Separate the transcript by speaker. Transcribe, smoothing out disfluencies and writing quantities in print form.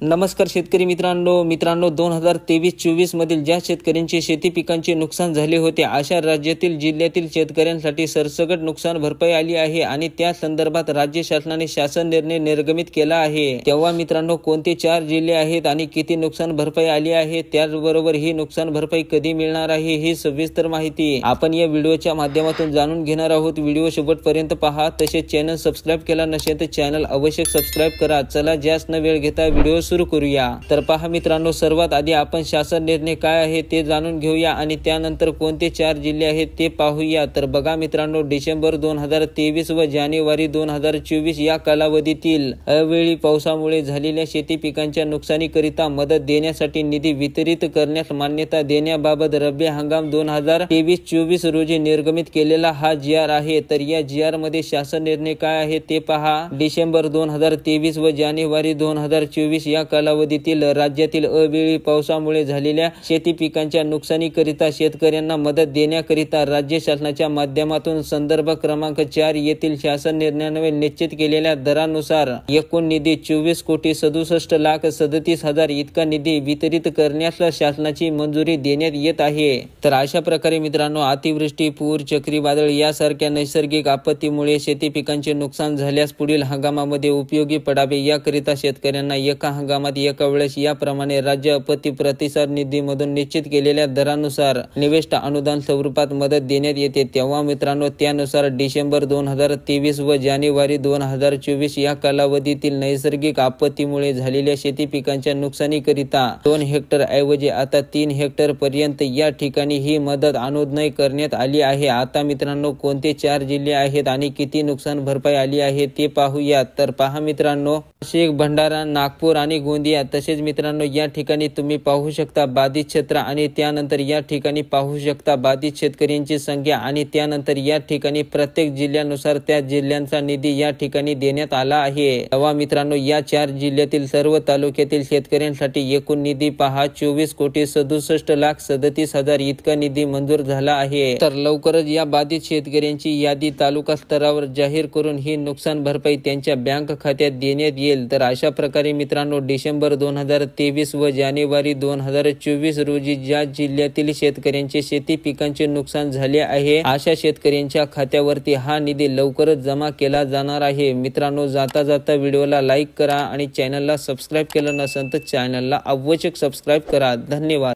Speaker 1: नमस्कार शेतकरी मित्रांनो 2023-24 मधील ज्या शेतकऱ्यांचे शेती पिकांचे नुकसान झाले होते अशा राज्यातील जिल्ह्यातील शेतकऱ्यांसाठी सरसकट नुकसान भरपाई आली आहे आणि त्या संदर्भात राज्य शासनाने शासन निर्णय निर्गमित केला आहे। तेव्हा मित्रांनो कोणते 4 जिल्हे आहेत आणि किती नुकसान भरपाई आली आहे, त्याचबरोबर ही नुकसान भरपाई कधी मिळणार आहे ही सविस्तर माहिती आपण या व्हिडिओच्या माध्यमातून जाणून घेणार आहोत। व्हिडिओ शेवटपर्यंत पहा। तसेच चॅनल सबस्क्राइब केला नसेल तर चॅनल अवश्य सबस्क्राइब करा। चला जास्त न वेळ घेता व्हिडिओ सुरू करूया। तर पहा मित्रांनो, सर्वात आधी आपण शासन निर्णय काय आहे ते जाणून घेऊया आणि त्यानंतर कोणते 4 जिल्हे आहेत ते पाहूया। तर बघा मित्रांनो, डिसेंबर 2023 व जानेवारी 2024 या कालावधीतील अवेळी पावसामुळे झालेल्या शेती पिकांच्या नुकसानीकरिता मदत देण्यासाठी निधी वितरित करण्यास मान्यता देण्याबाबत रब्बी हंगाम 2023-24 रोजी निर्गमित केलेला हा GR आहे। तर या GR मध्ये शासन निर्णय काय आहे ते पहा। डिसेंबर 2023 व जानेवारी 2024 या कालावधीतील राज्यातील अवेळी पावसामुळे झालेल्या शेती पिकांच्या नुकसानीकरिता शेतकऱ्यांना मदत देण्याकरिता राज्य शासनाच्या माध्यमातून संदर्भ क्रमांक 4 येथील शासन निर्णयाने निश्चित केलेल्या दरानुसार एकूण निधी 24,67,37,000 इतका निधी वितरित करण्यास शासनाची मंजुरी देण्यात येत आहे। तर अशा प्रकारे मित्रांनो, अतिवृष्टी, पूर, चक्रीवादळ यासारख्या नैसर्गिक आपत्तीमुळे शेती पिकांचे नुकसान झाल्यास पुढील हंगामामध्ये उपयोगी पडावे याकरिता शेतकऱ्यांना एका हंगामात एका वेळेस याप्रमाणे राज्य आपत्ती प्रतिसाद निधीमधून निश्चित केलेल्या दरानुसार निविष्ट अनुदान स्वरूपात मदत देण्यात येते। तेव्हा मित्रांनो, त्यानुसार डिसेंबर 2023 व जानेवारी 2024 या कालावधीतील नैसर्गिक आपत्तीमुळे झालेल्या शेती पिकांच्या नुकसानीकरिता 2 हेक्टर ऐवजी आता 3 हेक्टर पर्यंत या ठिकाणी ही मदत अनुदान करण्यात आली आहे। आता मित्रांनो, कोणते 4 जिल्हे आहेत आणि किती नुकसान भरपाई आली आहे ते पाहूया। तर पहा मित्रांनो, नाशिक, भंडारा, नागपूर आणि गोंदिया। तसेच मित्रांनो, या ठिकाणी तुम्ही पाहू शकता बाधित क्षेत्र आणि त्यानंतर या ठिकाणी पाहू शकता बाधित शेतकऱ्यांची संख्या आणि त्यानंतर या ठिकाणी प्रत्येक जिल्ह्यानुसार त्या जिल्ह्यांचा निधी या ठिकाणी देण्यात आला आहे। तेव्हा मित्रांनो, या 4 जिल्ह्यातील सर्व तालुक्यातील शेतकऱ्यांसाठी एकूण निधी पहा 24,67,37,000 इतका निधी मंजूर झाला आहे। तर लवकरच या बाधित शेतकऱ्यांची यादी तालुका स्तरावर जाहीर करून ही नुकसान भरपाई त्यांच्या बँक खात्यात देण्यात येईल। तर अशा प्रकारे मित्रांनो, डिसेंबर 2023 व जानेवारी 2024 रोजी ज्या जिल्ह्यातील शेतकऱ्यांचे शेती पिकांचे नुकसान झाले आहे अशा शेतकऱ्यांच्या खात्यावरती हा निधी लवकरच जमा केला जाणार आहे। मित्रांनो, जाता व्हिडिओला लाईक करा आणि चॅनलला सबस्क्राइब केलं नसेल तर चॅनलला अवश्य सबस्क्राइब करा। धन्यवाद।